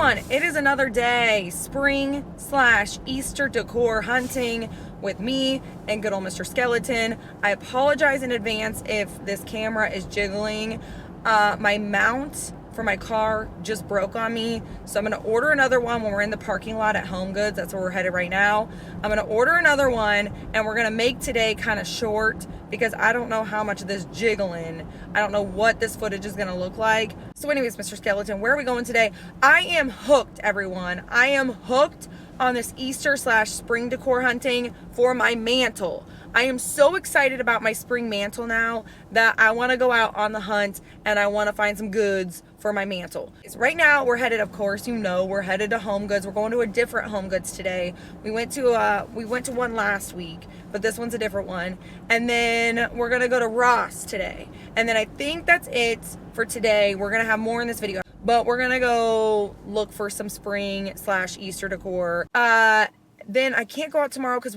everyone, it is another day, spring/Easter decor hunting with me and good old Mr. Skeleton. I apologize in advance if this camera is jiggling. My mount for my car just broke on me, so I'm gonna order another one when we're in the parking lot at HomeGoods. That's where we're headed right now. I'm gonna order another one, and we're gonna make today kind of short because I don't know how much of this jiggling, I don't know what this footage is gonna look like. So anyways, Mr. Skeleton, where are we going today? I am hooked, everyone. I am hooked on this Easter/spring decor hunting for my mantle. I am so excited about my spring mantle now that I want to go out on the hunt and I want to find some goods for my mantle. Right now we're headed, of course, we're headed to HomeGoods. We're going to a different HomeGoods today. We went to one last week, but this one's a different one. And then we're gonna go to Ross today. And then I think that's it for today. We're gonna have more in this video, but we're gonna go look for some spring/Easter decor. Then I can't go out tomorrow because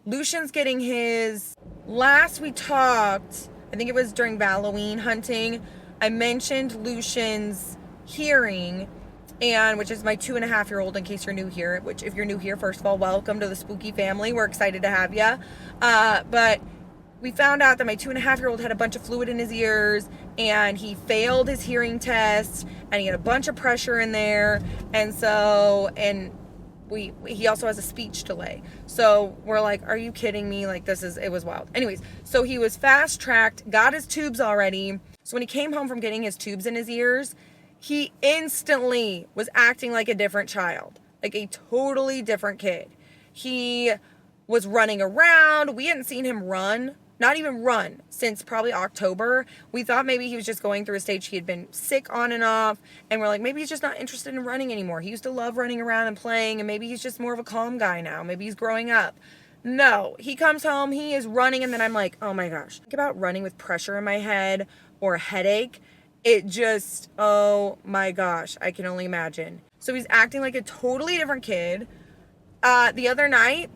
Lucian's getting his, last we talked, I think it was during Halloween hunting, I mentioned Lucian's hearing, and which is my 2.5-year-old, in case you're new here, which if you're new here, first of all, welcome to the spooky family. We're excited to have you. But we found out that my 2.5-year-old had a bunch of fluid in his ears, and he failed his hearing test, and he had a bunch of pressure in there, and he also has a speech delay. So we're like, are you kidding me? Like, it was wild. Anyways, so he was fast tracked, got his tubes already. So when he came home from getting his tubes in his ears, he instantly was acting like a different child, like a totally different kid. He was running around. We hadn't seen him run, not even run, since probably October. We thought maybe he was just going through a stage. He had been sick on and off, and we're like, maybe he's just not interested in running anymore. He used to love running around and playing, and maybe he's just more of a calm guy now. Maybe he's growing up. No, he comes home, he is running, and then I'm like, oh my gosh. Think about running with pressure in my head or a headache. It just, oh my gosh, I can only imagine. So he's acting like a totally different kid. The other night,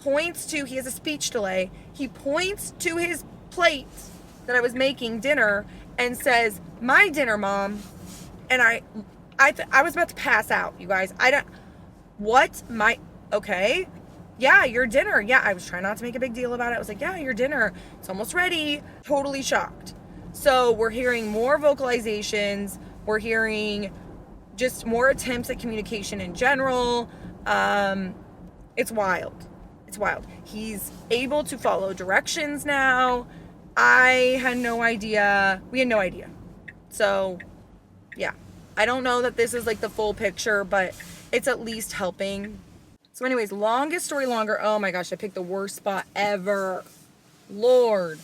he has a speech delay. He points to his plate that I was making dinner and says, "My dinner, Mom." And I was about to pass out, you guys. Okay. Yeah, your dinner. Yeah, I was trying not to make a big deal about it. I was like, yeah, your dinner. It's almost ready. Totally shocked. So we're hearing more vocalizations. We're hearing just more attempts at communication in general. It's wild. It's wild. He's able to follow directions now. I had no idea. We had no idea. So, yeah. I don't know that this is like the full picture, but it's at least helping. So anyways, longest story longer. Oh my gosh, I picked the worst spot ever. Lord.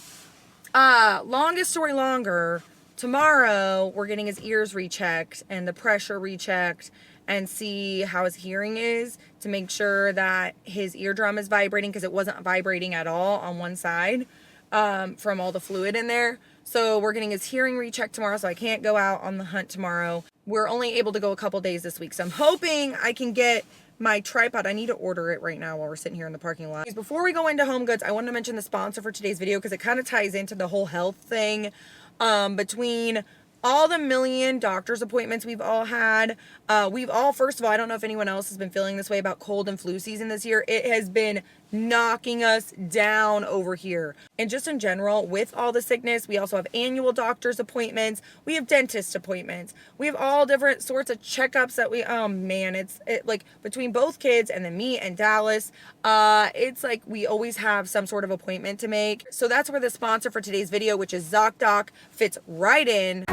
Longest story longer. Tomorrow, we're getting his ears rechecked and the pressure rechecked and see how his hearing is to make sure that his eardrum is vibrating, because it wasn't vibrating at all on one side from all the fluid in there. So we're getting his hearing rechecked tomorrow, so I can't go out on the hunt tomorrow. We're only able to go a couple days this week, so I'm hoping I can get my tripod. I need to order it right now while we're sitting here in the parking lot. Before we go into HomeGoods, I wanted to mention the sponsor for today's video because it kind of ties into the whole health thing. Between all the million doctor's appointments we've all had, first of all, I don't know if anyone else has been feeling this way about cold and flu season this year. It has been knocking us down over here. And just in general, with all the sickness, we also have annual doctor's appointments. We have dentist appointments. We have all different sorts of checkups that oh man, it's like between both kids and then me and Dallas, it's like we always have some sort of appointment to make. So that's where the sponsor for today's video, which is ZocDoc, fits right in.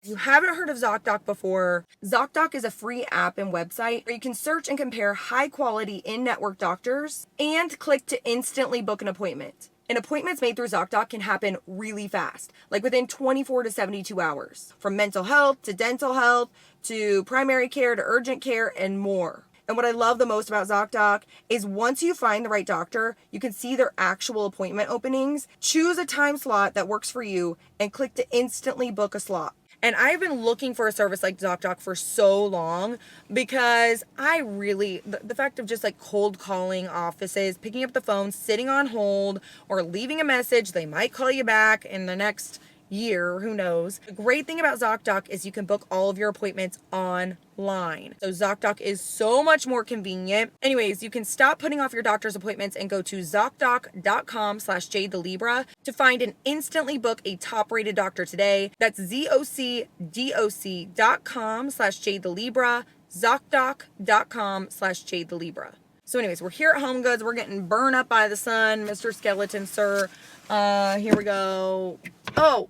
If you haven't heard of ZocDoc before, ZocDoc is a free app and website where you can search and compare high-quality in-network doctors and click to instantly book an appointment. And appointments made through ZocDoc can happen really fast, like within 24 to 72 hours, from mental health to dental health to primary care to urgent care and more. And what I love the most about ZocDoc is once you find the right doctor, you can see their actual appointment openings, choose a time slot that works for you, and click to instantly book a slot. And I've been looking for a service like ZocDoc for so long because I really, the fact of just like cold calling offices, picking up the phone, sitting on hold, or leaving a message, they might call you back in the next, year, who knows. The great thing about ZocDoc is you can book all of your appointments online. So ZocDoc is so much more convenient. Anyways, you can stop putting off your doctor's appointments and go to ZocDoc.com/JadeTheLibra to find and instantly book a top-rated doctor today. That's ZocDoc.com/JadeTheLibra, ZocDoc.com/JadeTheLibra. So anyways, we're here at HomeGoods. We're getting burned up by the sun, Mr. Skeleton, sir. Here we go. Oh,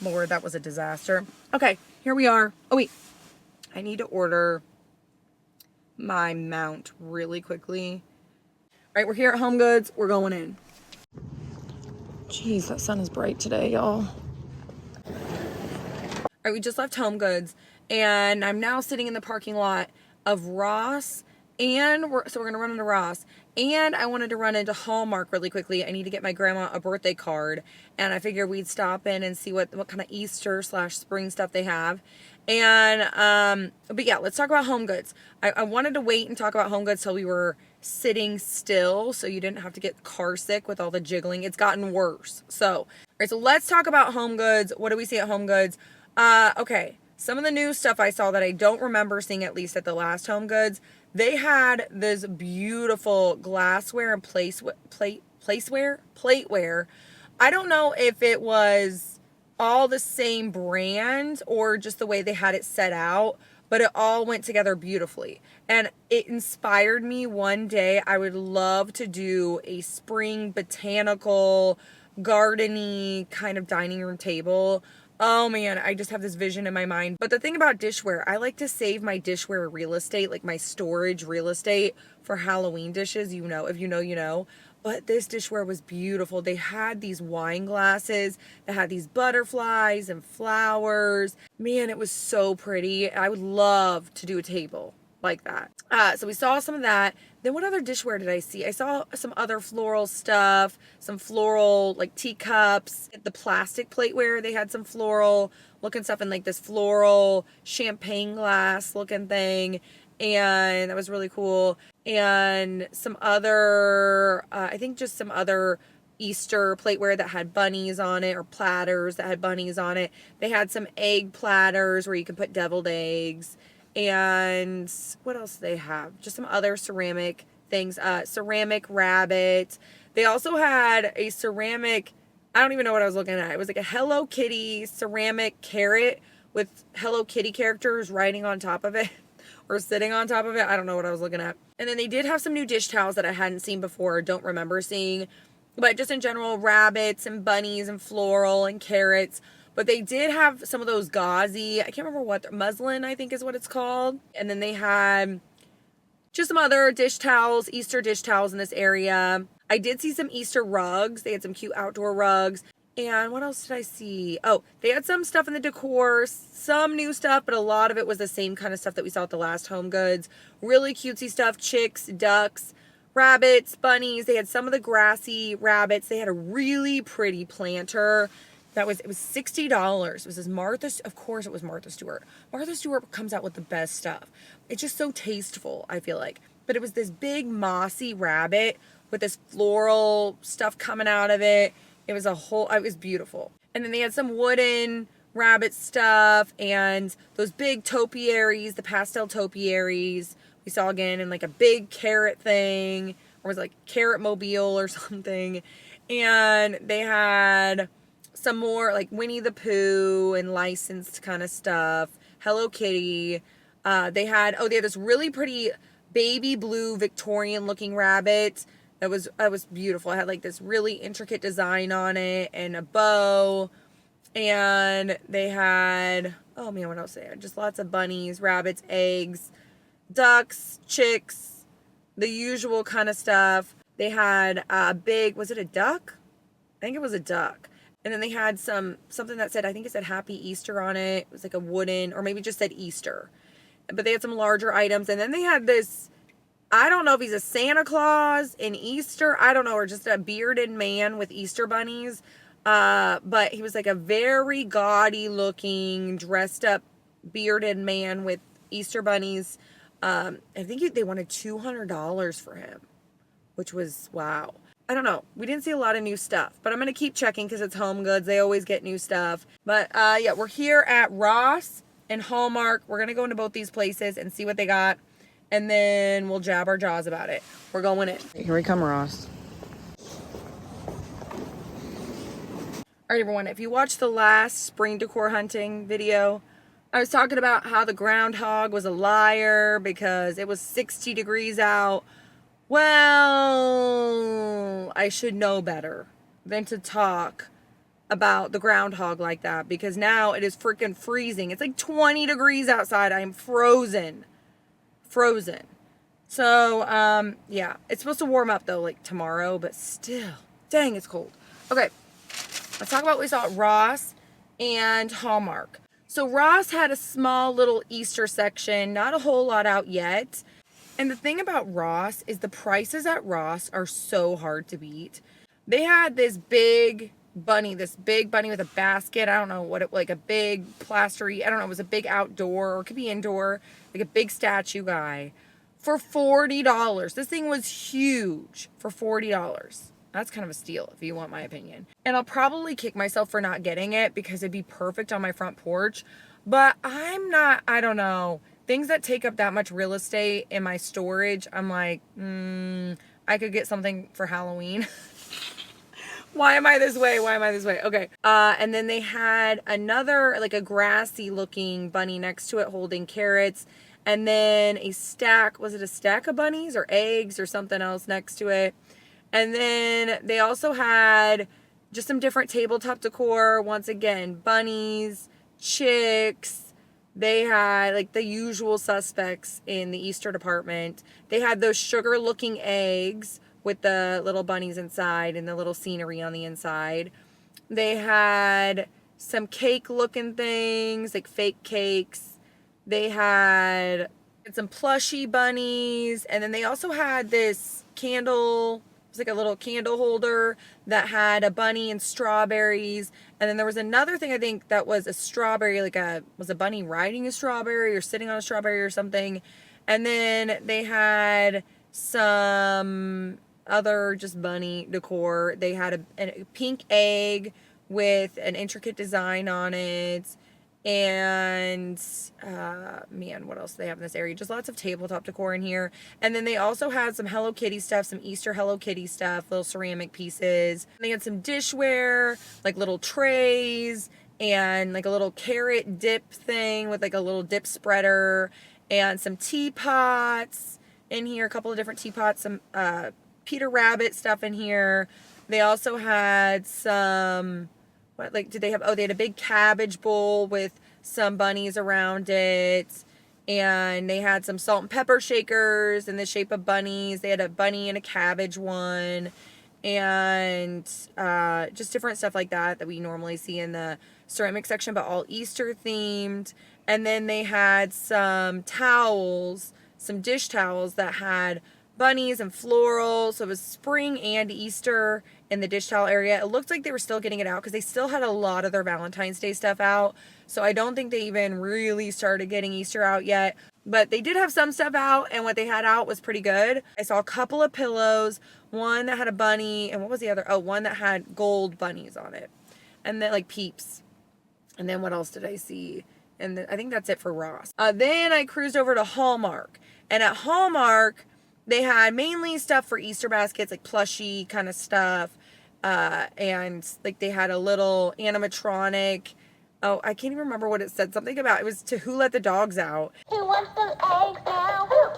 Lord, that was a disaster. Okay, here we are. Oh, wait. I need to order my mount really quickly. All right, we're here at HomeGoods. We're going in. Jeez, that sun is bright today, y'all. All right, we just left HomeGoods, and I'm now sitting in the parking lot of Ross. And we're going to run into Ross. And I wanted to run into Hallmark really quickly. I need to get my grandma a birthday card. And I figured we'd stop in and see what kind of Easter/spring stuff they have. And, but yeah, let's talk about HomeGoods. I wanted to wait and talk about HomeGoods till we were sitting still, so you didn't have to get car sick with all the jiggling. It's gotten worse. So, all right, so let's talk about HomeGoods. What do we see at HomeGoods? Okay, some of the new stuff I saw that I don't remember seeing, at least at the last HomeGoods. They had this beautiful glassware and plateware. I don't know if it was all the same brand or just the way they had it set out, but it all went together beautifully. And it inspired me one day. I would love to do a spring botanical, garden-y kind of dining room table. Oh man, I just have this vision in my mind. But the thing about dishware, I like to save my dishware real estate, like my storage real estate for Halloween dishes. You know, if you know, you know. But this dishware was beautiful. They had these wine glasses that had these butterflies and flowers. Man, it was so pretty. I would love to do a table like that. So we saw some of that. Then what other dishware did I see? I saw some other floral stuff, some floral like teacups, the plastic plateware. They had some floral looking stuff and like this floral champagne glass looking thing. And that was really cool. And some other, I think just some other Easter plateware that had bunnies on it, or platters that had bunnies on it. They had some egg platters where you could put deviled eggs. And what else do they have? Just some other ceramic things. Ceramic rabbit. They also had a ceramic, I don't even know what I was looking at. It was like a Hello Kitty ceramic carrot with Hello Kitty characters writing on top of it or sitting on top of it. I don't know what I was looking at. And then they did have some new dish towels that I hadn't seen before or don't remember seeing. But just in general, rabbits and bunnies and floral and carrots. But they did have some of those gauzy, I can't remember what, muslin, I think is what it's called. And then they had just some other dish towels, Easter dish towels in this area. I did see some Easter rugs. They had some cute outdoor rugs. And what else did I see? Oh, they had some stuff in the decor, some new stuff, but a lot of it was the same kind of stuff that we saw at the last HomeGoods. Really cutesy stuff, chicks, ducks, rabbits, bunnies. They had some of the grassy rabbits. They had a really pretty planter. It was $60. It was this of course it was Martha Stewart. Martha Stewart comes out with the best stuff. It's just so tasteful, I feel like. But it was this big mossy rabbit with this floral stuff coming out of it. It was beautiful. And then they had some wooden rabbit stuff and those big topiaries, the pastel topiaries. We saw again in like a big carrot thing, or was it like carrot mobile or something. And they had some more like Winnie the Pooh and licensed kind of stuff. Hello Kitty. They had this really pretty baby blue Victorian looking rabbit. That was beautiful. It had like this really intricate design on it and a bow. And they had, oh man, what else they had? Just lots of bunnies, rabbits, eggs, ducks, chicks, the usual kind of stuff. They had a big, was it a duck? I think it was a duck. And then they had something that said, I think it said Happy Easter on it. It was like a wooden, or maybe just said Easter. But they had some larger items. And then they had this, I don't know if he's a Santa Claus in Easter. I don't know, or just a bearded man with Easter bunnies. But he was like a very gaudy looking, dressed up, bearded man with Easter bunnies. I think they wanted $200 for him, which was, wow. I don't know. We didn't see a lot of new stuff, but I'm going to keep checking because it's HomeGoods. They always get new stuff. But yeah, we're here at Ross and Hallmark. We're going to go into both these places and see what they got. And then we'll jab our jaws about it. We're going in. Here we come, Ross. All right, everyone. If you watched the last spring decor hunting video, I was talking about how the groundhog was a liar because it was 60 degrees out. Well, I should know better than to talk about the groundhog like that because now it is freaking freezing. It's like 20 degrees outside. I am frozen. Frozen. So, yeah. It's supposed to warm up, though, like tomorrow, but still. Dang, it's cold. Okay. Let's talk about what we saw at Ross and Hallmark. So, Ross had a small little Easter section. Not a whole lot out yet. And the thing about Ross is the prices at Ross are so hard to beat. They had this big bunny with a basket. I don't know what it, like a big plastery, I don't know, it was a big outdoor or it could be indoor, like a big statue guy for $40. This thing was huge for $40. That's kind of a steal if you want my opinion. And I'll probably kick myself for not getting it because it'd be perfect on my front porch. But I don't know. Things that take up that much real estate in my storage, I'm like, I could get something for Halloween. Why am I this way? Why am I this way? Okay. And then they had another, like a grassy looking bunny next to it holding carrots. And then a stack, was it a stack of bunnies or eggs or something else next to it? And then they also had just some different tabletop decor. Once again, bunnies, chicks. They had like the usual suspects in the Easter department. They had those sugar looking eggs with the little bunnies inside and the little scenery on the inside. They had some cake looking things, like fake cakes. They had some plushy bunnies. And then they also had this candle, it was like a little candle holder that had a bunny and strawberries. And then there was another thing, I think, that was a strawberry, was a bunny riding a strawberry or sitting on a strawberry or something. And then they had some other just bunny decor. They had a pink egg with an intricate design on it. And, man, what else do they have in this area? Just lots of tabletop decor in here. And then they also had some Hello Kitty stuff, some Easter Hello Kitty stuff, little ceramic pieces. They had some dishware, like little trays, and like a little carrot dip thing with like a little dip spreader, and some teapots in here, a couple of different teapots, some Peter Rabbit stuff in here. They also had some... did they have, they had a big cabbage bowl with some bunnies around it, and they had some salt and pepper shakers in the shape of bunnies. They had a bunny and a cabbage one, and just different stuff like that we normally see in the ceramic section, but all Easter themed. And then they had some towels, some dish towels that had bunnies and florals. So it was spring and Easter in the dish towel area. It looked like they were still getting it out because they still had a lot of their Valentine's Day stuff out. So I don't think they even really started getting Easter out yet. But they did have some stuff out, and what they had out was pretty good. I saw a couple of pillows, one that had a bunny, and what was the other? Oh, one that had gold bunnies on it. And then like peeps. And then what else did I see? And then, I think that's it for Ross. Then I cruised over to Hallmark. And at Hallmark, they had mainly stuff for Easter baskets, like plushy kind of stuff. And like they had a little animatronic. Oh, I can't even remember what it said. Something about, it was to Who Let the Dogs Out. Who wants some eggs now? Who?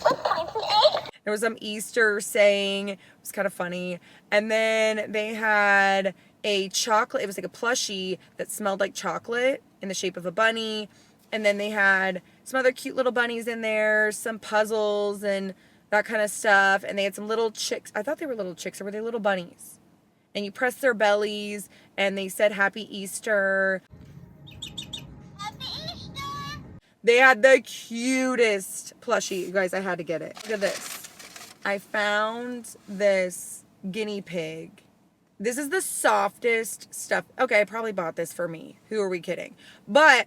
Let's find some eggs. There was some Easter saying. It was kind of funny. And then they had a chocolate. It was like a plushie that smelled like chocolate in the shape of a bunny. And then they had some other cute little bunnies in there, some puzzles and that kind of stuff. And they had some little chicks. I thought they were little chicks, or were they little bunnies? And you press their bellies, and they said Happy Easter. Happy Easter. They had the cutest plushie. You guys, I had to get it. Look at this. I found this guinea pig. This is the softest stuff. Okay, I probably bought this for me. Who are we kidding? But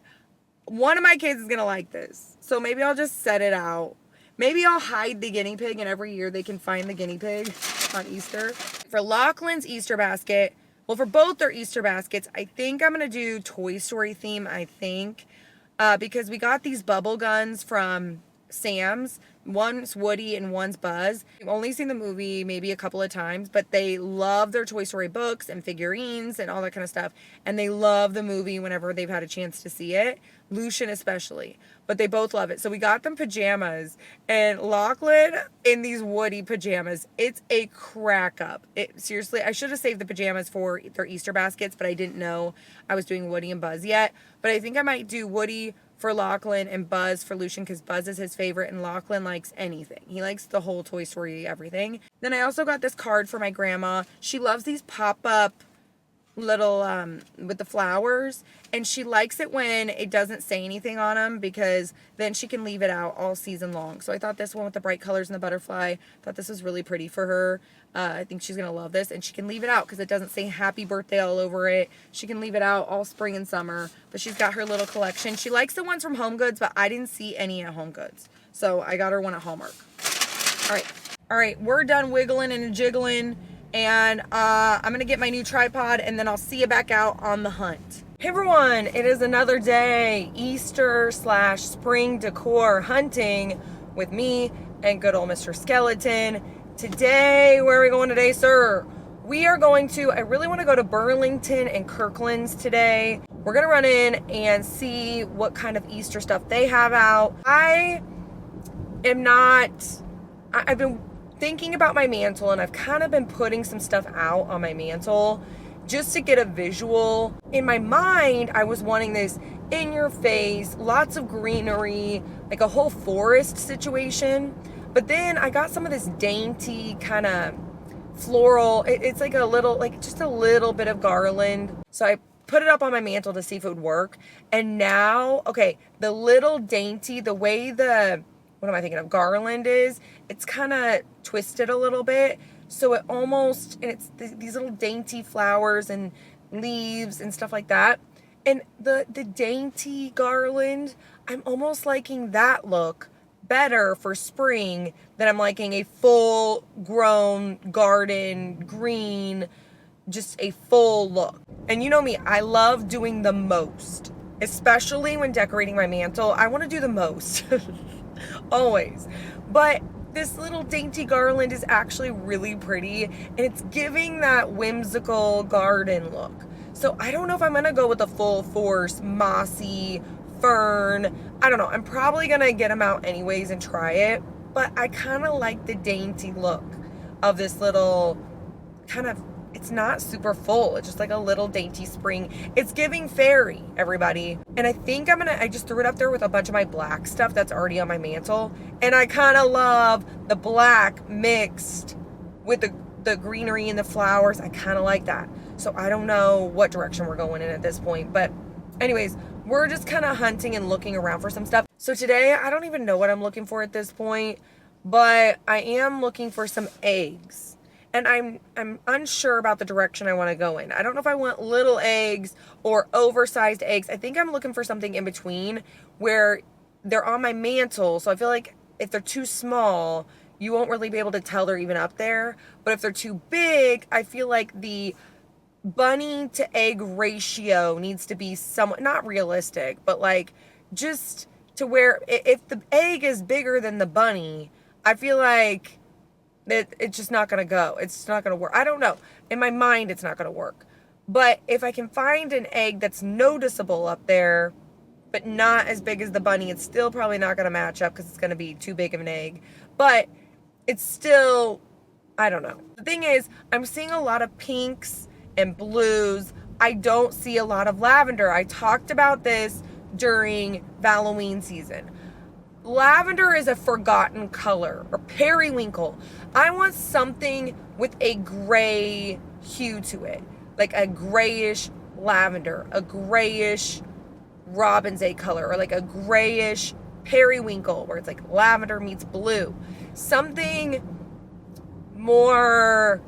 one of my kids is going to like this. So maybe I'll just set it out. Maybe I'll hide the guinea pig and every year they can find the guinea pig on Easter. For Lachlan's Easter basket, well, for both their Easter baskets, I think I'm going to do Toy Story theme, I think. Because we got these bubble guns from Sam's. One's Woody and one's Buzz. I've only seen the movie maybe a couple of times, but they love their Toy Story books and figurines and all that kind of stuff. And they love the movie whenever they've had a chance to see it. Lucian especially. But they both love it. So we got them pajamas. And Lachlan in these Woody pajamas. It's a crack up. Seriously, I should have saved the pajamas for their Easter baskets, but I didn't know I was doing Woody and Buzz yet. But I think I might do Woody for Lachlan and Buzz for Lucian because Buzz is his favorite and Lachlan likes anything. He likes the whole Toy Story everything. Then I also got this card for my grandma. She loves these pop-up little with the flowers, and she likes it when it doesn't say anything on them because then she can leave it out all season long. So I thought this one with the bright colors and the butterfly, thought this was really pretty for her. I think she's gonna love this, and she can leave it out because it doesn't say happy birthday all over it. She can leave it out all spring and summer, but she's got her little collection. She likes the ones from HomeGoods, but I didn't see any at HomeGoods, so I got her one at Hallmark. All right, we're done wiggling and jiggling. And I'm going to get my new tripod and then I'll see you back out on the hunt. Hey everyone, it is another day, Easter/spring decor hunting with me and good old Mr. Skeleton. Today, where are we going today, sir? We are going to, I really want to go to Burlington and Kirkland's today. We're going to run in and see what kind of Easter stuff they have out. I've been thinking about my mantle, and I've kind of been putting some stuff out on my mantle just to get a visual. In my mind, I was wanting this in your face, lots of greenery, like a whole forest situation. But then I got some of this dainty kind of floral, it's like a little, like just a little bit of garland. So I put it up on my mantle to see if it would work. And now, okay, the little dainty, the way what am I thinking of? Garland is, it's kind of twisted a little bit. So it almost, and it's these little dainty flowers and leaves and stuff like that. And the dainty garland, I'm almost liking that look better for spring than I'm liking a full grown garden green, just a full look. And you know me, I love doing the most, especially when decorating my mantle. I want to do the most. Always. But this little dainty garland is actually really pretty, and it's giving that whimsical garden look. So I don't know if I'm gonna go with a full force mossy fern. I don't know. I'm probably gonna get them out anyways and try it, but I kind of like the dainty look of this little kind of, it's not super full. It's just like a little dainty spring. It's giving fairy, everybody. And I think I just threw it up there with a bunch of my black stuff that's already on my mantle. And I kind of love the black mixed with the greenery and the flowers. I kind of like that. So I don't know what direction we're going in at this point. But anyways, we're just kind of hunting and looking around for some stuff. So today, I don't even know what I'm looking for at this point. But I am looking for some eggs. And I'm unsure about the direction I want to go in. I don't know if I want little eggs or oversized eggs. I think I'm looking for something in between where they're on my mantle. So I feel like if they're too small, you won't really be able to tell they're even up there. But if they're too big, I feel like the bunny to egg ratio needs to be somewhat, not realistic, but like just to where if the egg is bigger than the bunny, I feel like it's just not going to go. It's not going to work. I don't know. In my mind, it's not going to work. But if I can find an egg that's noticeable up there, but not as big as the bunny, it's still probably not going to match up because it's going to be too big of an egg. But it's still, I don't know. The thing is, I'm seeing a lot of pinks and blues. I don't see a lot of lavender. I talked about this during Halloween season. Lavender is a forgotten color, or periwinkle. I want something with a gray hue to it, like a grayish lavender, a grayish robin's egg color, or like a grayish periwinkle where it's like lavender meets blue. Something more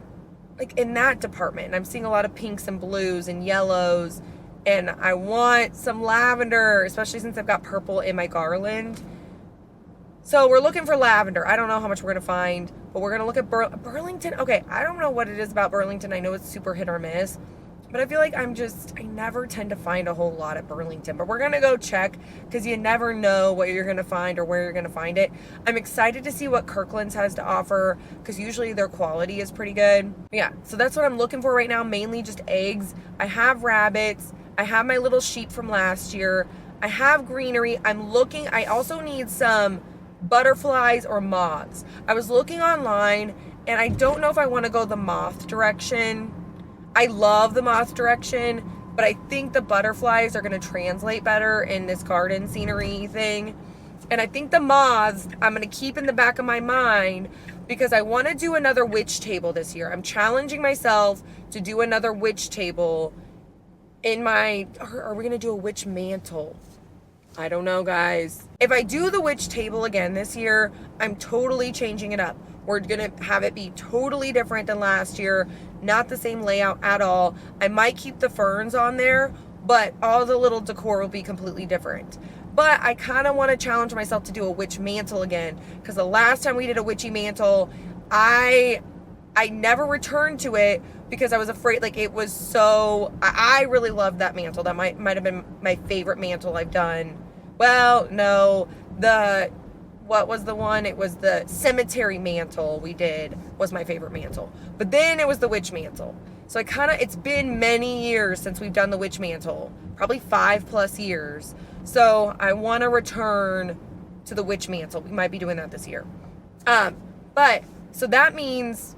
like in that department. And I'm seeing a lot of pinks and blues and yellows, and I want some lavender, especially since I've got purple in my garland. So we're looking for lavender. I don't know how much we're going to find, but we're going to look at Burlington. Okay, I don't know what it is about Burlington. I know it's super hit or miss, but I feel like I never tend to find a whole lot at Burlington. But we're going to go check because you never know what you're going to find or where you're going to find it. I'm excited to see what Kirkland's has to offer because usually their quality is pretty good. Yeah, so that's what I'm looking for right now, mainly just eggs. I have rabbits. I have my little sheep from last year. I have greenery. I also need some butterflies or moths. I was looking online and I don't know if I want to go the moth direction. I love the moth direction, but I think the butterflies are going to translate better in this garden scenery thing. And I think the moths I'm going to keep in the back of my mind because I want to do another witch table this year. I'm challenging myself to do another witch table are we going to do a witch mantle? I don't know, guys. If I do the witch table again this year, I'm totally changing it up. We're going to have it be totally different than last year. Not the same layout at all. I might keep the ferns on there, but all the little decor will be completely different. But I kind of want to challenge myself to do a witch mantle again. Because the last time we did a witchy mantle, I never returned to it because I was afraid, like, it was so, I really loved that mantle. That might have been my favorite mantle I've done. Well, no, what was the one? It was the cemetery mantle we did was my favorite mantle. But then it was the witch mantle. So it's been many years since we've done the witch mantle. Probably 5+ years. So I want to return to the witch mantle. We might be doing that this year. So that means,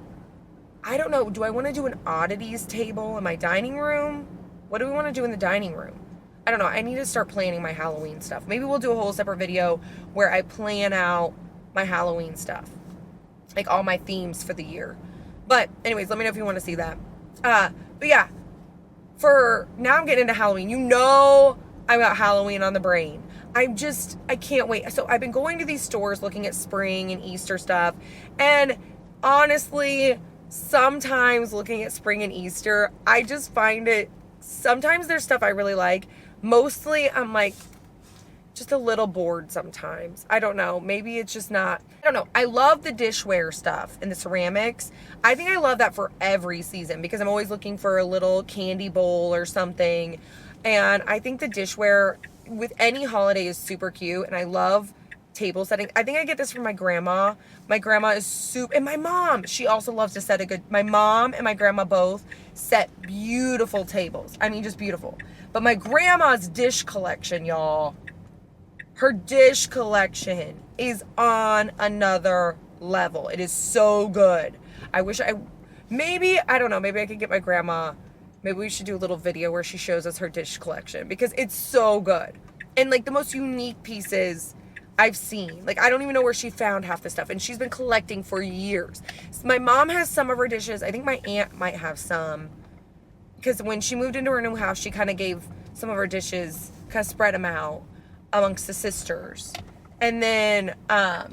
I don't know, do I want to do an oddities table in my dining room? What do we want to do in the dining room? I don't know. I need to start planning my Halloween stuff. Maybe we'll do a whole separate video where I plan out my Halloween stuff. Like all my themes for the year. But anyways, let me know if you want to see that. But yeah, for now I'm getting into Halloween. You know I got Halloween on the brain. I can't wait. So I've been going to these stores looking at spring and Easter stuff. And honestly, sometimes looking at spring and Easter, I just find it, sometimes there's stuff I really like. Mostly I'm like just a little bored sometimes. I don't know. Maybe it's just not, I don't know. I love the dishware stuff and the ceramics. I think I love that for every season because I'm always looking for a little candy bowl or something. And I think the dishware with any holiday is super cute. And I love table setting. I think I get this from my grandma. My grandma is super, and my mom, she also loves to set my mom and my grandma both set beautiful tables. I mean, just beautiful. But my grandma's dish collection, y'all, her dish collection is on another level. It is so good. I don't know, maybe I could get my grandma, maybe we should do a little video where she shows us her dish collection because it's so good. And like the most unique pieces I've seen. Like, I don't even know where she found half the stuff. And she's been collecting for years. My mom has some of her dishes. I think my aunt might have some. Because when she moved into her new house, she kind of gave some of her dishes, kind of spread them out amongst the sisters. And then, her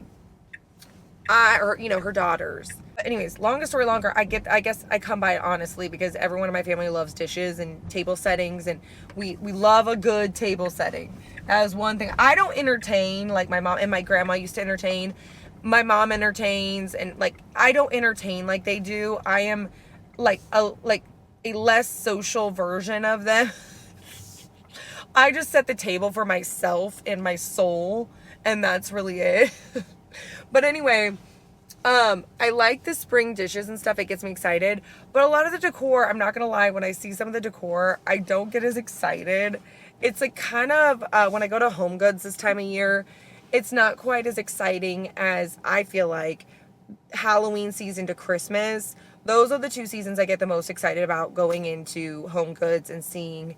daughters. But anyways, longest story longer, I guess I come by it honestly because everyone in my family loves dishes and table settings, and we love a good table setting. That is one thing. I don't entertain like my mom and my grandma used to entertain. My mom entertains, and like I don't entertain like they do. I am like a less social version of them. I just set the table for myself and my soul, and that's really it. But anyway, I like the spring dishes and stuff. It gets me excited. But a lot of the decor, I'm not going to lie, when I see some of the decor, I don't get as excited. It's like kind of, when I go to HomeGoods this time of year, it's not quite as exciting as I feel like Halloween season to Christmas. Those are the two seasons I get the most excited about going into HomeGoods and seeing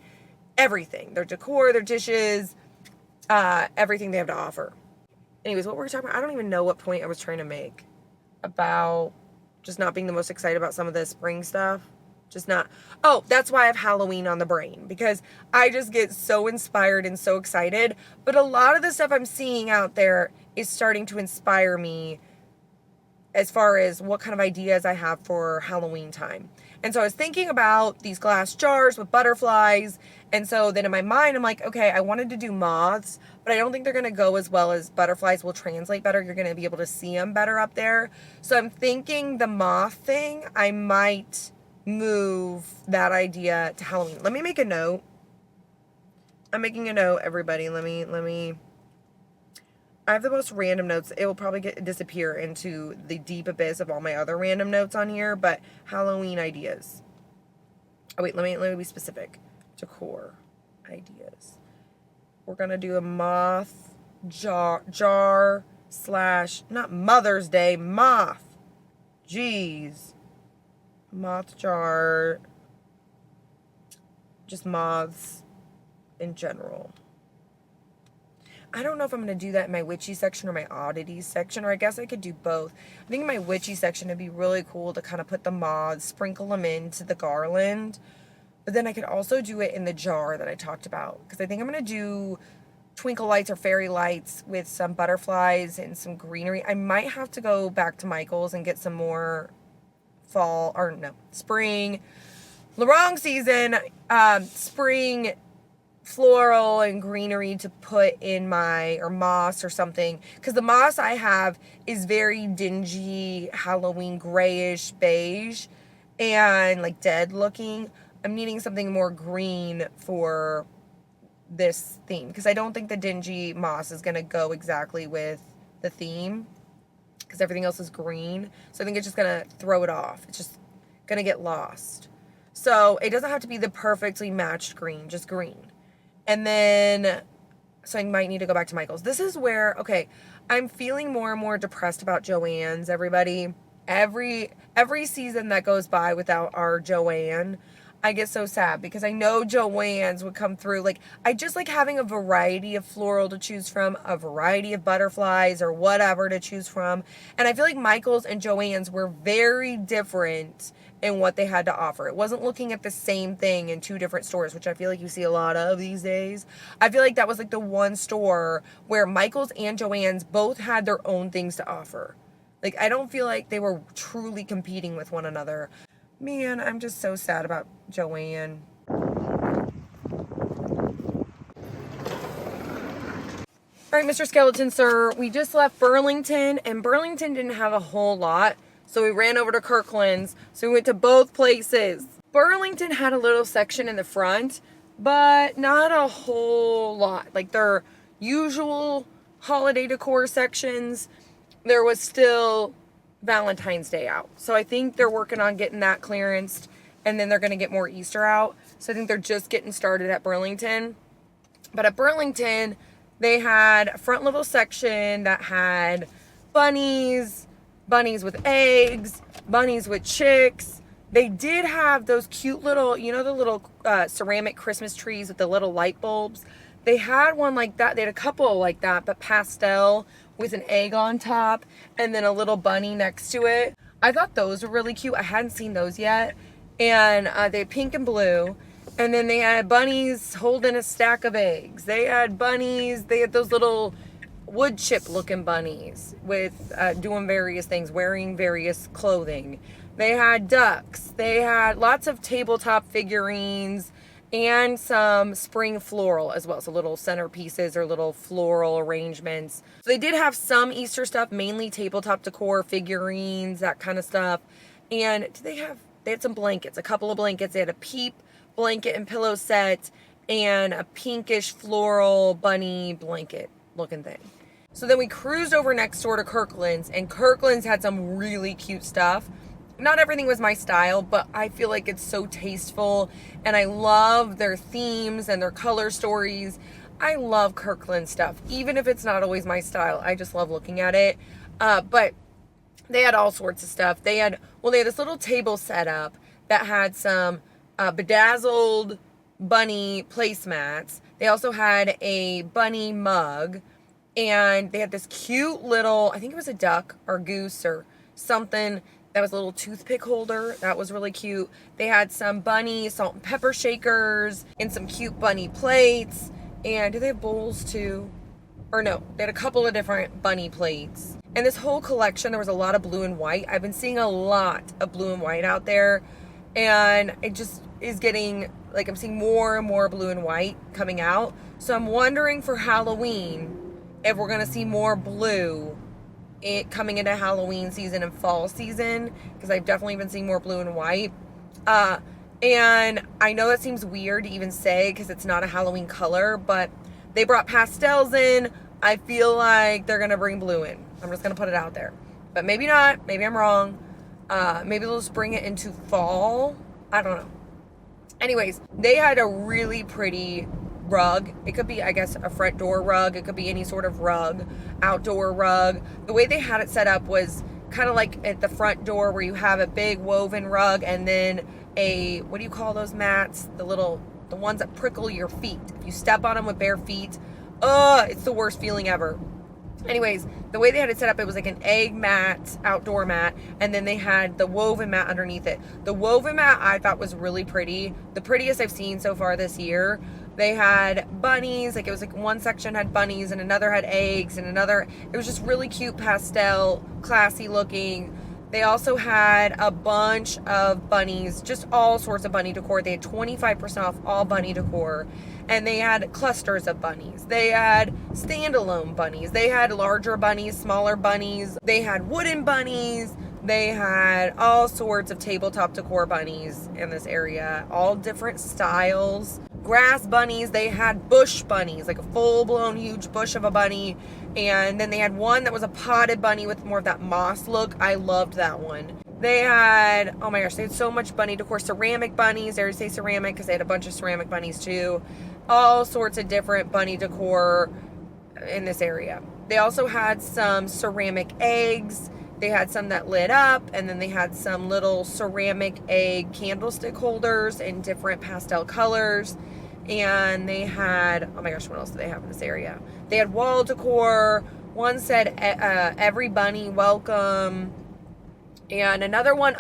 everything. Their decor, their dishes, everything they have to offer. Anyways, what were we talking about? I don't even know what point I was trying to make about just not being the most excited about some of the spring stuff. That's why I have Halloween on the brain, because I just get so inspired and so excited. But a lot of the stuff I'm seeing out there is starting to inspire me as far as what kind of ideas I have for Halloween time. And so I was thinking about these glass jars with butterflies. And so then in my mind, I'm like, okay, I wanted to do moths, but I don't think they're going to go as well as butterflies will translate better. You're going to be able to see them better up there. So I'm thinking the moth thing, I might move that idea to Halloween. Let me make a note. I'm making a note, everybody. Let me. I have the most random notes. It will probably disappear into the deep abyss of all my other random notes on here, but Halloween ideas. Oh wait, let me be specific. Decor ideas. We're gonna do a moth jar slash, not Mother's Day, moth. Jeez. Moth jar. Just moths in general. I don't know if I'm going to do that in my witchy section or my oddities section, or I guess I could do both. I think in my witchy section it'd be really cool to kind of put the moths, sprinkle them into the garland. But then I could also do it in the jar that I talked about, because I think I'm going to do twinkle lights or fairy lights with some butterflies and some greenery. I might have to go back to Michael's and get some more spring, the wrong season, spring floral and greenery to put in my, or moss or something, because the moss I have is very dingy Halloween grayish beige and like dead looking. I'm needing something more green for this theme, because I don't think the dingy moss is going to go exactly with the theme, because everything else is green. So I think it's just going to throw it off. It's just going to get lost. So it doesn't have to be the perfectly matched green, just green. And then, so I might need to go back to Michael's. This is where, okay, I'm feeling more and more depressed about Joann's, everybody. Every season that goes by without our Joann, I get so sad, because I know Joann's would come through. Like, I just like having a variety of floral to choose from, a variety of butterflies or whatever to choose from. And I feel like Michael's and Joann's were very different in what they had to offer. It wasn't looking at the same thing in two different stores, which I feel like you see a lot of these days. I feel like that was like the one store where Michael's and Joann's both had their own things to offer. Like, I don't feel like they were truly competing with one another. Man, I'm just so sad about Joann. All right, Mr. Skeleton Sir, we just left Burlington, and Burlington didn't have a whole lot. So we ran over to Kirkland's. So we went to both places. Burlington had a little section in the front, but not a whole lot. Like their usual holiday decor sections, there was still Valentine's Day out. So I think they're working on getting that clearanced, and then they're going to get more Easter out. So I think they're just getting started at Burlington. But at Burlington, they had a front little section that had bunnies with eggs, bunnies with chicks. They did have those cute little, you know, the little ceramic Christmas trees with the little light bulbs. They had one like that. They had a couple like that, but pastel with an egg on top and then a little bunny next to it. I thought those were really cute. I hadn't seen those yet. And they had pink and blue. And then they had bunnies holding a stack of eggs. They had bunnies. They had those little wood chip looking bunnies with doing various things, wearing various clothing. They had ducks. They had lots of tabletop figurines and some spring floral as well. So little centerpieces or little floral arrangements. So they did have some Easter stuff, mainly tabletop decor, figurines, that kind of stuff. And they had some blankets, a couple of blankets. They had a peep blanket and pillow set and a pinkish floral bunny blanket looking thing. So then we cruised over next door to Kirkland's, and Kirkland's had some really cute stuff. Not everything was my style, but I feel like it's so tasteful, and I love their themes and their color stories. I love Kirkland stuff, even if it's not always my style. I just love looking at it. But they had all sorts of stuff. They had this little table set up that had some bedazzled bunny placemats. They also had a bunny mug. And they had this cute little, I think it was a duck or goose or something, that was a little toothpick holder. That was really cute. They had some bunny salt and pepper shakers and some cute bunny plates. And do they have bowls too? Or no, they had a couple of different bunny plates. And this whole collection, there was a lot of blue and white. I've been seeing a lot of blue and white out there, and it just is getting, like, I'm seeing more and more blue and white coming out. So I'm wondering for Halloween if we're going to see more blue coming into Halloween season and fall season, because I've definitely been seeing more blue and white. And I know that seems weird to even say because it's not a Halloween color, but they brought pastels in. I feel like they're going to bring blue in. I'm just going to put it out there. But maybe not. Maybe I'm wrong. Maybe they'll just bring it into fall. I don't know. Anyways, they had a really pretty rug. It could be, I guess, a front door rug. It could be any sort of rug, outdoor rug. The way they had it set up was kind of like at the front door where you have a big woven rug and then what do you call those mats? The ones that prickle your feet. If you step on them with bare feet, it's the worst feeling ever. Anyways, the way they had it set up, it was like an egg mat, outdoor mat, and then they had the woven mat underneath it. The woven mat I thought was really pretty. The prettiest I've seen so far this year. They had bunnies, like it was like one section had bunnies and another had eggs and another, it was just really cute pastel, classy looking. They also had a bunch of bunnies, just all sorts of bunny decor. They had 25% off all bunny decor. And they had clusters of bunnies. They had standalone bunnies. They had larger bunnies, smaller bunnies. They had wooden bunnies. They had all sorts of tabletop decor bunnies in this area. All different styles. Grass bunnies. They had bush bunnies, like a full-blown huge bush of a bunny. And then they had one that was a potted bunny with more of that moss look. I loved that one. They had, oh my gosh, they had so much bunny decor. Ceramic bunnies. I already say ceramic because they had a bunch of ceramic bunnies too. All sorts of different bunny decor in this area. They also had some ceramic eggs. They had some that lit up, and then they had some little ceramic egg candlestick holders in different pastel colors. And they had, oh my gosh, what else do they have in this area? They had wall decor. One said, every bunny welcome. And another one,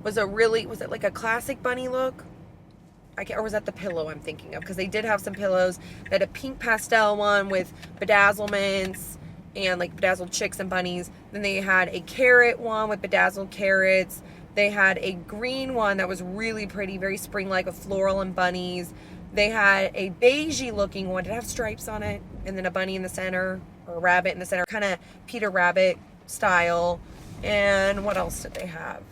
was it like a classic bunny look? Or was that the pillow I'm thinking of? Because they did have some pillows. They had a pink pastel one with bedazzlements and like bedazzled chicks and bunnies. Then they had a carrot one with bedazzled carrots. They had a green one that was really pretty, very spring-like with floral and bunnies. They had a beigey looking one. Did it have stripes on it? And then a bunny in the center, or a rabbit in the center, kind of Peter Rabbit style. And what else did they have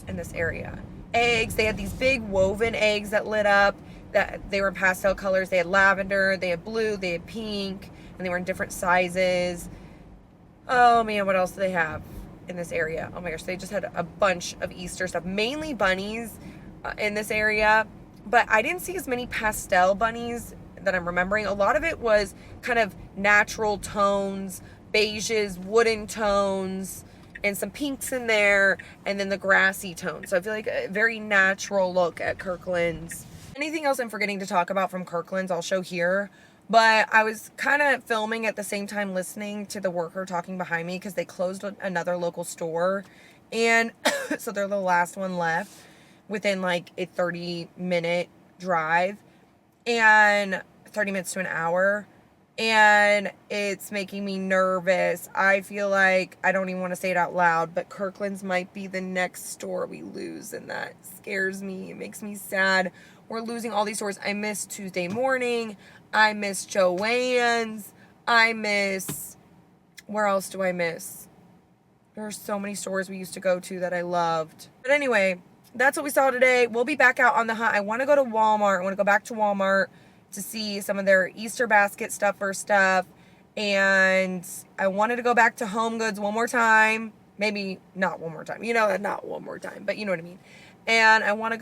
in this area? Eggs. They had these big woven eggs that lit up, that they were in pastel colors. They had lavender, they had blue, they had pink, and they were in different sizes. Oh man, what else do they have in this area? Oh my gosh, they just had a bunch of Easter stuff, mainly bunnies in this area, but I didn't see as many pastel bunnies that I'm remembering. A lot of it was kind of natural tones, beiges, wooden tones, and some pinks in there, and then the grassy tone. So I feel like a very natural look at Kirkland's. Anything else I'm forgetting to talk about from Kirkland's, I'll show here. But I was kind of filming at the same time listening to the worker talking behind me because they closed another local store. And so they're the last one left within like a 30-minute drive. And 30 minutes to an hour. And it's making me nervous. I feel like, I don't even want to say it out loud, but Kirkland's might be the next store we lose, and that scares me. It makes me sad. We're losing all these stores. I miss Tuesday Morning. I miss Joann's. Where else do I miss? There are so many stores we used to go to that I loved. But anyway, that's what we saw today. We'll be back out on the hunt. I want to go to Walmart. I want to go back to Walmart to see some of their Easter basket stuff. And I wanted to go back to HomeGoods one more time. Maybe not one more time. Not one more time, but you know what I mean. And I kind of want to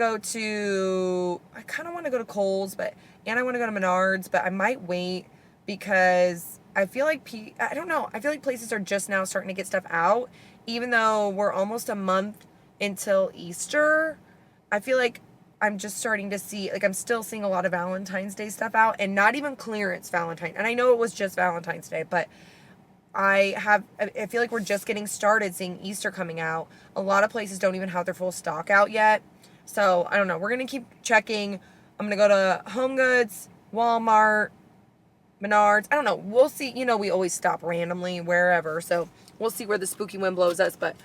go to Kohl's, and I want to go to Menards, but I might wait because I feel like, I don't know. I feel like places are just now starting to get stuff out, even though we're almost a month until Easter. I feel like I'm just starting to see, like I'm still seeing a lot of Valentine's Day stuff out, and not even clearance Valentine. And I know it was just Valentine's Day, but I feel like we're just getting started seeing Easter coming out. A lot of places don't even have their full stock out yet. So I don't know. We're going to keep checking. I'm going to go to HomeGoods, Walmart, Menards. I don't know. We'll see. We always stop randomly wherever. So we'll see where the spooky wind blows us. But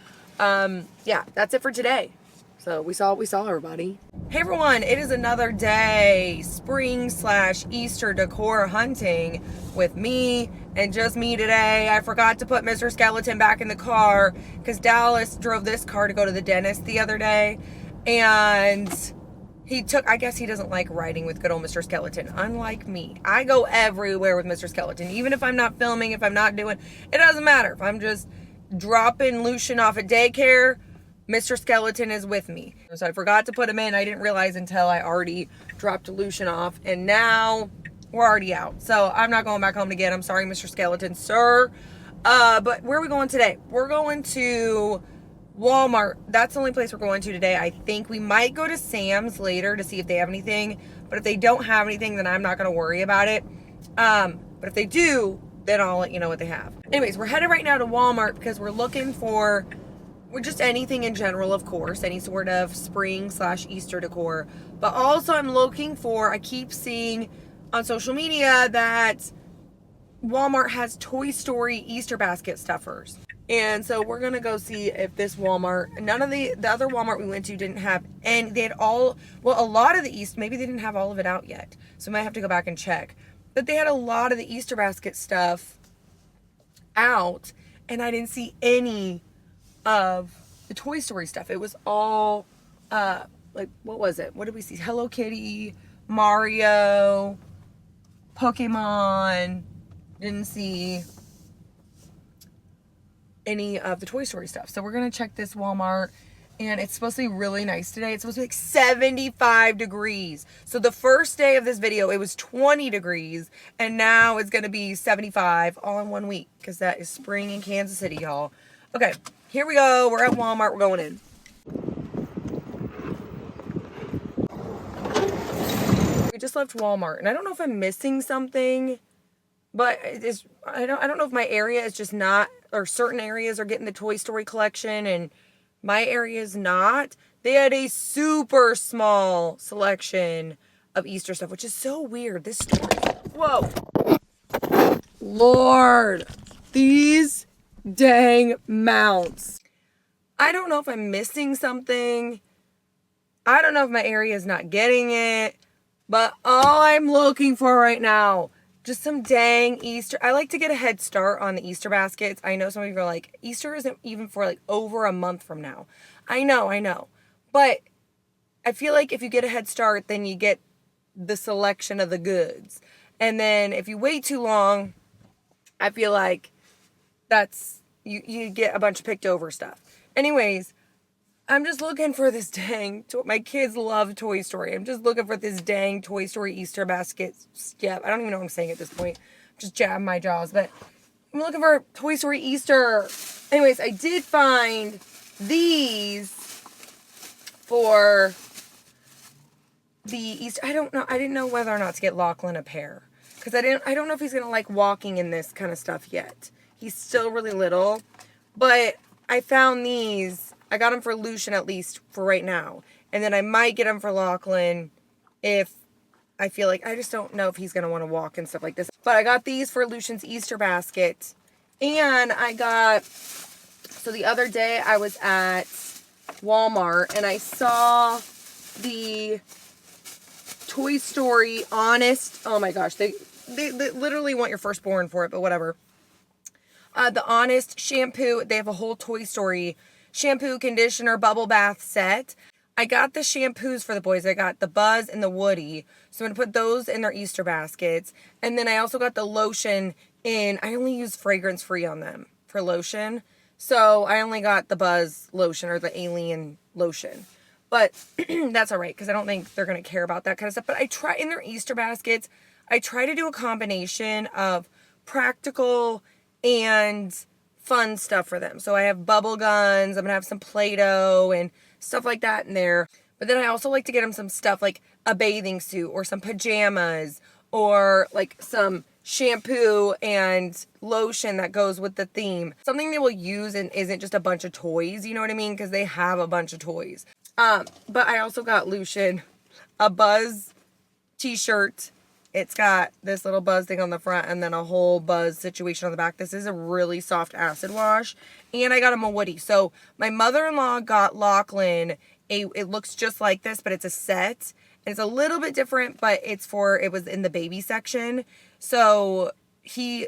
yeah, that's it for today. So we saw everybody. Hey everyone, it is another day, spring/Easter decor hunting with me and just me today. I forgot to put Mr. Skeleton back in the car because Dallas drove this car to go to the dentist the other day, and I guess he doesn't like riding with good old Mr. Skeleton. Unlike me, I go everywhere with Mr. Skeleton. Even if I'm not filming, if I'm not doing, it doesn't matter. If I'm just dropping Lucian off at daycare, Mr. Skeleton is with me. So I forgot to put him in. I didn't realize until I already dropped Lucian off, and now we're already out. So I'm not going back home to get him. Sorry, Mr. Skeleton, sir. But where are we going today? We're going to Walmart. That's the only place we're going to today. I think we might go to Sam's later to see if they have anything. But if they don't have anything, then I'm not going to worry about it. But if they do, then I'll let you know what they have. Anyways, we're headed right now to Walmart because we're looking for just anything in general, of course, any sort of spring/Easter decor. But also I'm looking for, I keep seeing on social media that Walmart has Toy Story Easter basket stuffers. And so we're going to go see if this Walmart, none of the other Walmart we went to didn't have any, they had all, well, a lot of the Easter, maybe they didn't have all of it out yet. So I might have to go back and check. But they had a lot of the Easter basket stuff out, and I didn't see any of the Toy Story stuff. It was all like, what was it? What did we see? Hello Kitty, Mario, Pokemon. Didn't see any of the Toy Story stuff. So we're gonna check this Walmart, and it's supposed to be really nice today. It's supposed to be like 75 degrees. So the first day of this video, it was 20 degrees, and now it's gonna be 75 all in 1 week because that is spring in Kansas City, y'all. Okay, here we go. We're at Walmart. We're going in. We just left Walmart, and I don't know if I'm missing something, but I don't know if my area is just not, or certain areas are getting the Toy Story collection and my area is not. They had a super small selection of Easter stuff, which is so weird. This store, whoa, Lord, these dang mounts. I don't know if I'm missing something. I don't know if my area is not getting it, but all I'm looking for right now, just some dang Easter. I like to get a head start on the Easter baskets. I know some of you are like, Easter isn't even for like over a month from now. I know. But I feel like if you get a head start, then you get the selection of the goods. And then if you wait too long, I feel like that's, you get a bunch of picked over stuff. Anyways, I'm just looking for this dang, my kids love Toy Story. I'm just looking for this dang Toy Story Easter basket. Yeah, I don't even know what I'm saying at this point. Just jabbing my jaws, but I'm looking for Toy Story Easter. Anyways, I did find these for the Easter. I don't know. I didn't know whether or not to get Lachlan a pair because I don't know if he's going to like walking in this kind of stuff yet. He's still really little, but I found these. I got them for Lucian at least for right now. And then I might get them for Lachlan if I feel like, I just don't know if he's going to want to walk and stuff like this. But I got these for Lucian's Easter basket. And I got, so the other day I was at Walmart and I saw the Toy Story Honest. Oh my gosh, they literally want your firstborn for it, but whatever. The Honest shampoo. They have a whole Toy Story shampoo, conditioner, bubble bath set. I got the shampoos for the boys. I got the Buzz and the Woody. So I'm going to put those in their Easter baskets. And then I also got the lotion in, I only use fragrance free on them for lotion. So I only got the Buzz lotion or the alien lotion. But that's all right because I don't think they're going to care about that kind of stuff. But I try, in their Easter baskets, I try to do a combination of practical and fun stuff for them. So I have bubble guns, I'm gonna have some Play-Doh and stuff like that in there. But then I also like to get them some stuff like a bathing suit or some pajamas or like some shampoo and lotion that goes with the theme. Something they will use and isn't just a bunch of toys, you know what I mean? Because they have a bunch of toys. But I also got Lucian a Buzz t-shirt It's got this little buzz thing on the front and then a whole buzz situation on the back. This is a really soft acid wash. And I got him a Woody. So my mother-in-law got Lachlan it looks just like this, but it's a set. And it's a little bit different, but it was in the baby section. So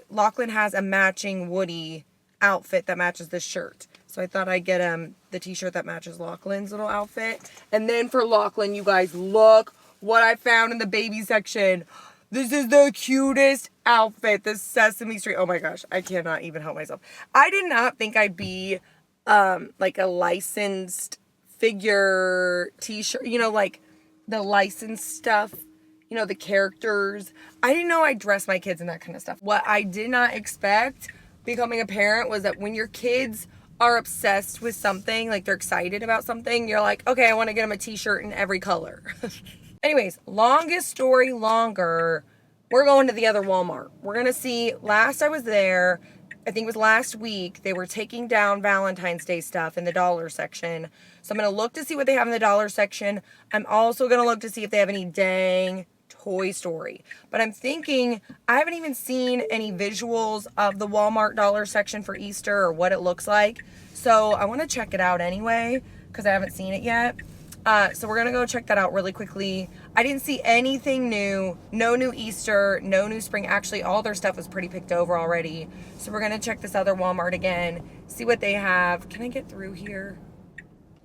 Lachlan has a matching Woody outfit that matches this shirt. So I thought I'd get him the t-shirt that matches Lachlan's little outfit. And then for Lachlan, you guys, look what I found in the baby section. This is the cutest outfit, the Sesame Street. Oh my gosh, I cannot even help myself. I did not think I'd be like a licensed figure t-shirt, you know, like the licensed stuff, you know, the characters. I didn't know I'd dress my kids in that kind of stuff. What I did not expect becoming a parent was that when your kids are obsessed with something, like they're excited about something, you're like, okay, I want to get them a t-shirt in every color. Anyways, longest story longer, we're going to the other Walmart. We're going to see, last I was there, I think it was last week, they were taking down Valentine's Day stuff in the dollar section. So I'm going to look to see what they have in the dollar section. I'm also going to look to see if they have any dang Toy Story. But I'm thinking, I haven't even seen any visuals of the Walmart dollar section for Easter or what it looks like. So I want to check it out anyway, because I haven't seen it yet. So we're going to go check that out really quickly. I didn't see anything new. No new Easter, no new spring. Actually, all their stuff was pretty picked over already. So we're going to check this other Walmart again, see what they have. Can I get through here?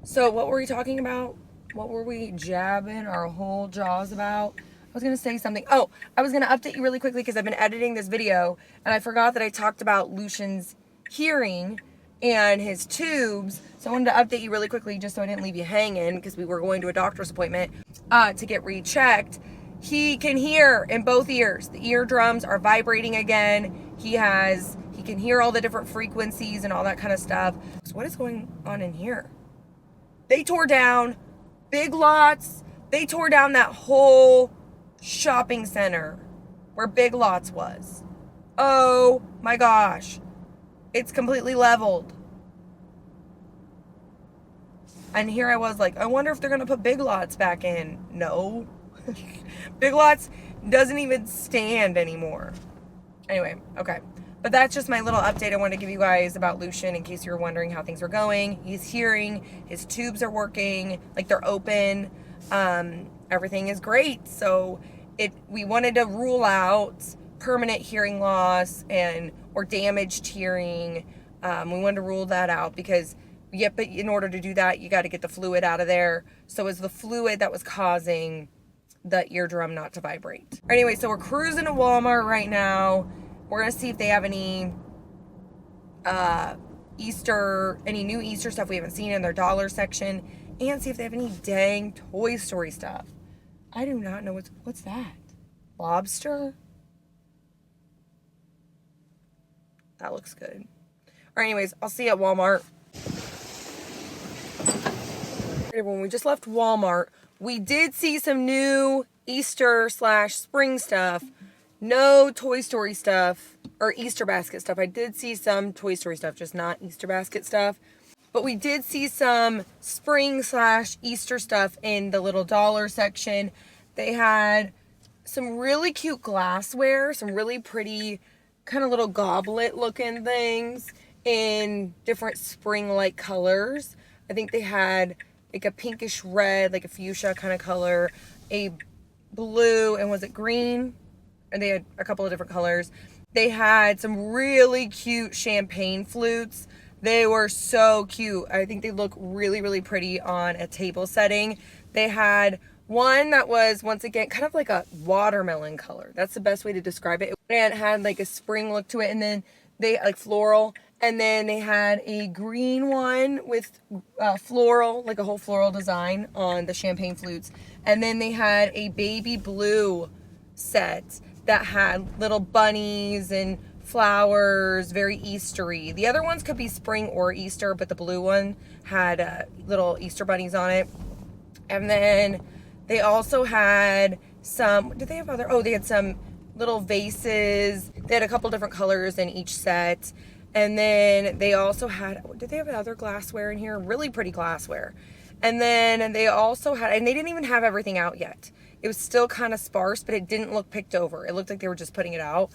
So what were we talking about? What were we jabbing our whole jaws about? I was going to say something. Oh, I was going to update you really quickly because I've been editing this video and I forgot that I talked about Lucian's hearing and his tubes. So I wanted to update you really quickly just so I didn't leave you hanging because we were going to a doctor's appointment to get rechecked. He can hear in both ears. The eardrums are vibrating again. He can hear all the different frequencies and all that kind of stuff. So what is going on in here? They tore down Big Lots. They tore down that whole shopping center where Big Lots was. Oh my gosh. It's completely leveled. And here I was like, I wonder if they're going to put Big Lots back in. No. Big Lots doesn't even stand anymore. Anyway, okay. But that's just my little update I wanted to give you guys about Lucian in case you were wondering how things were going. He's hearing, his tubes are working, like they're open. Everything is great. So we wanted to rule out permanent hearing loss or damaged hearing. We wanted to rule that out because, but in order to do that, you got to get the fluid out of there. So it's the fluid that was causing the eardrum not to vibrate. Anyway, so we're cruising to Walmart right now. We're going to see if they have any new Easter stuff we haven't seen in their dollar section, and see if they have any dang Toy Story stuff. I do not know what's that? Lobster? That looks good. All right, anyways, I'll see you at Walmart. When we just left Walmart, we did see some new Easter/spring stuff. No Toy Story stuff or Easter basket stuff. I did see some Toy Story stuff, just not Easter basket stuff. But we did see some spring/Easter stuff in the little dollar section. They had some really cute glassware, some really pretty kind of little goblet looking things in different spring-like colors. I think they had like a pinkish red, like a fuchsia kind of color, a blue, and was it green? And they had a couple of different colors. They had some really cute champagne flutes. They were so cute. I think they look really, really pretty on a table setting. They had one that was, once again, kind of like a watermelon color. That's the best way to describe it. And it had like a spring look to it, and then they like floral. And then they had a green one with floral, like a whole floral design on the champagne flutes. And then they had a baby blue set that had little bunnies and flowers, very Eastery. The other ones could be spring or Easter, but the blue one had little Easter bunnies on it. And then they also had some, did they have other, oh, they had some little vases. They had a couple different colors in each set. And then they also had, did they have other glassware in here? Really pretty glassware. And then they also had, and they didn't even have everything out yet. It was still kind of sparse, but it didn't look picked over. It looked like they were just putting it out.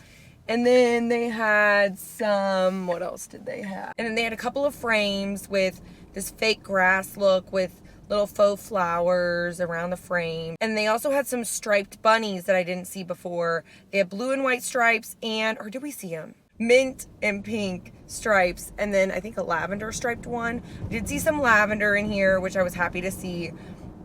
And then they had some, what else did they have? And then they had a couple of frames with this fake grass look with little faux flowers around the frame. And they also had some striped bunnies that I didn't see before. They had blue and white stripes and, or did we see them? Mint and pink stripes, and then I think a lavender striped one. I did see some lavender in here, which I was happy to see.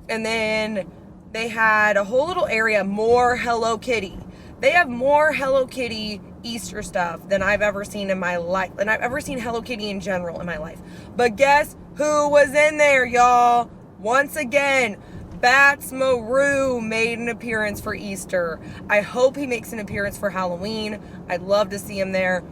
And then they had a whole little area, more Hello Kitty. They have more Hello Kitty Easter stuff than I've ever seen in my life. And I've ever seen Hello Kitty in general in my life. But guess who was in there, y'all? Once again, Bats Maru made an appearance for Easter. I hope he makes an appearance for Halloween. I'd love to see him there.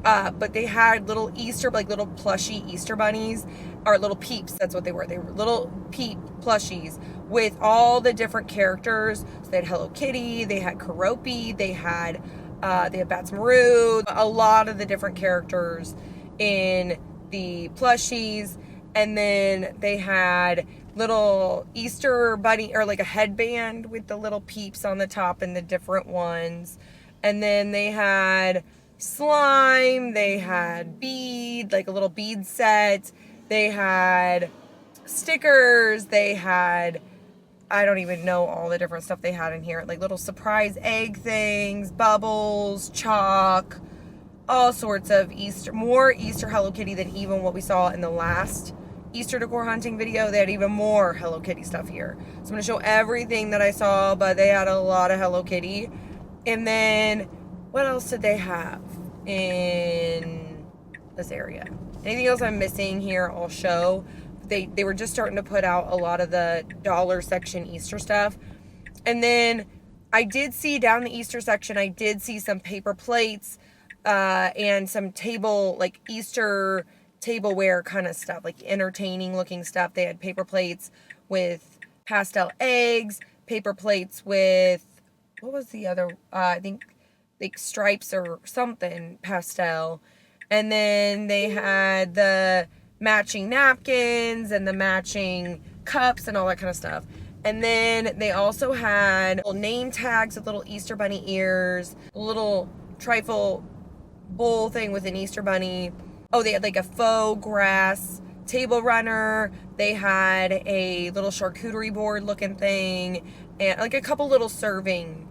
But they had little Easter, like little plushy Easter bunnies, or little peeps, that's what they were. They were little peep plushies with all the different characters. So they had Hello Kitty, they had Keroppi, they had Bats Maru, a lot of the different characters in the plushies. And then they had little Easter bunny, or like a headband with the little peeps on the top and the different ones. And then they had slime, they had bead, like a little bead set, they had stickers, they had, I don't even know all the different stuff they had in here, like little surprise egg things, bubbles, chalk, all sorts of Easter, more Easter Hello Kitty than even what we saw in the last Easter decor hunting video. They had even more Hello Kitty stuff here. So I'm going to show everything that I saw, but they had a lot of Hello Kitty. And then what else did they have in this area? Anything else I'm missing here, I'll show. They were just starting to put out a lot of the dollar section Easter stuff. And then I did see down the Easter section, I did see some paper plates and some table, like Easter tableware kind of stuff, like entertaining looking stuff. They had paper plates with pastel eggs, paper plates with, what was the other, I think like stripes or something pastel. And then they had the matching napkins and the matching cups and all that kind of stuff. And then they also had little name tags with little Easter bunny ears, a little trifle bowl thing with an Easter bunny. Oh, they had like a faux grass table runner. They had a little charcuterie board looking thing, and like a couple little serveware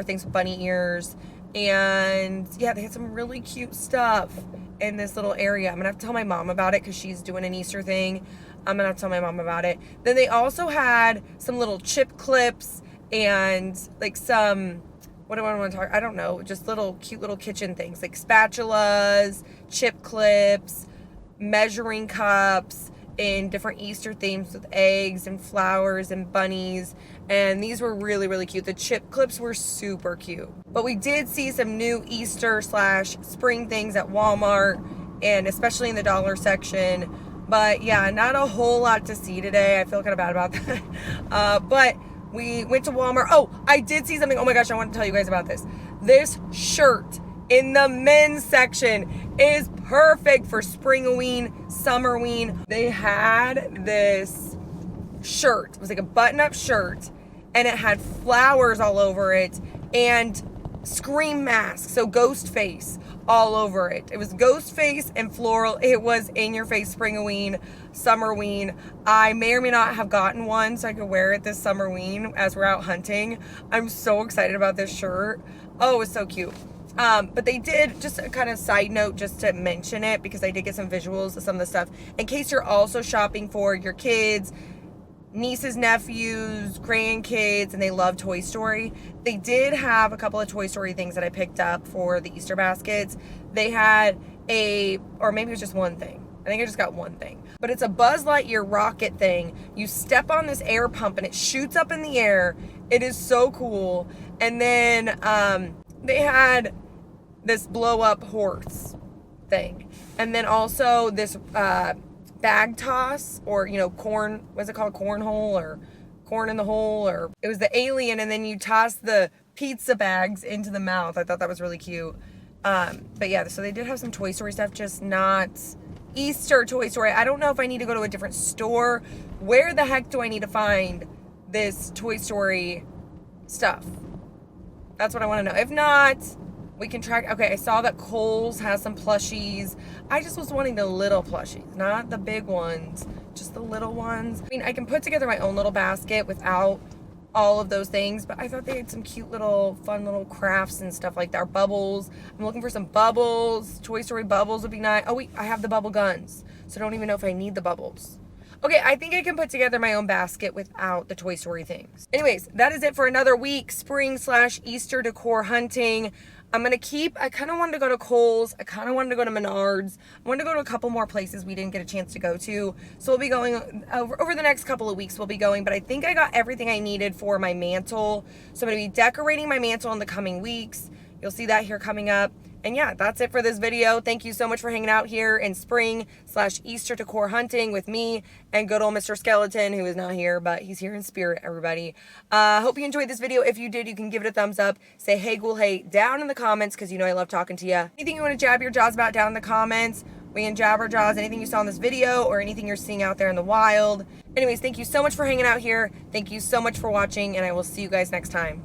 things with bunny ears. And yeah, they had some really cute stuff in this little area. I'm gonna have to tell my mom about it because she's doing an Easter thing. I'm gonna have to tell my mom about it. Then they also had some little chip clips and like some, what do I want to talk? I don't know, just little cute little kitchen things like spatulas, chip clips, measuring cups, and different Easter themes with eggs and flowers and bunnies. And these were really, really cute. The chip clips were super cute. But we did see some new Easter / spring things at Walmart, and especially in the dollar section. But yeah, not a whole lot to see today. I feel kind of bad about that. But we went to Walmart. Oh, I did see something. Oh my gosh, I want to tell you guys about this. This shirt in the men's section is perfect for Springoween, Summerween. They had this shirt. It was like a button-up shirt, and it had flowers all over it and scream masks, so ghost face all over it. It was ghost face and floral. It was in your face Springoween, Summerween. I may or may not have gotten one so I could wear it this Summerween as we're out hunting. I'm so excited about this shirt. Oh, it was so cute. But they did, just a kind of side note, just to mention it, because I did get some visuals of some of the stuff, in case you're also shopping for your kids, nieces, nephews, grandkids, and they love Toy Story. They did have a couple of Toy Story things that I picked up for the Easter baskets. They had or maybe it was just one thing. I think I just got one thing. But it's a Buzz Lightyear rocket thing. You step on this air pump and it shoots up in the air. It is so cool. And then they had this blow up horse thing. And then also this bag toss, or corn, what's it called, cornhole, or corn in the hole, or it was the alien, and then you toss the pizza bags into the mouth. I thought that was really cute. But yeah, so they did have some Toy Story stuff, just not Easter Toy Story. I don't know if I need to go to a different store. Where the heck do I need to find this Toy Story stuff? That's what I want to know. If not, we can track. Okay, I saw that Kohl's has some plushies. I just was wanting the little plushies, not the big ones, just the little ones. I mean, I can put together my own little basket without all of those things, but I thought they had some cute little fun little crafts and stuff like that. Or bubbles. I'm looking for some bubbles. Toy Story bubbles would be nice. Oh wait, I have the bubble guns, so I don't even know if I need the bubbles. Okay, I think I can put together my own basket without the Toy Story things. Anyways, that is it for another week, spring/Easter decor hunting. I'm going to keep, I kind of wanted to go to Kohl's. I kind of wanted to go to Menards. I wanted to go to a couple more places we didn't get a chance to go to. So we'll be going, over the next couple of weeks we'll be going. But I think I got everything I needed for my mantle. So I'm going to be decorating my mantle in the coming weeks. You'll see that here coming up. And yeah, that's it for this video. Thank you so much for hanging out here in spring/Easter decor hunting with me and good old Mr. Skeleton, who is not here, but he's here in spirit, everybody. Hope you enjoyed this video. If you did, you can give it a thumbs up. Say hey, ghoul, hey, down in the comments, because you know I love talking to you. Anything you want to jab your jaws about down in the comments, we can jab our jaws. Anything you saw in this video or anything you're seeing out there in the wild. Anyways, thank you so much for hanging out here. Thank you so much for watching, and I will see you guys next time.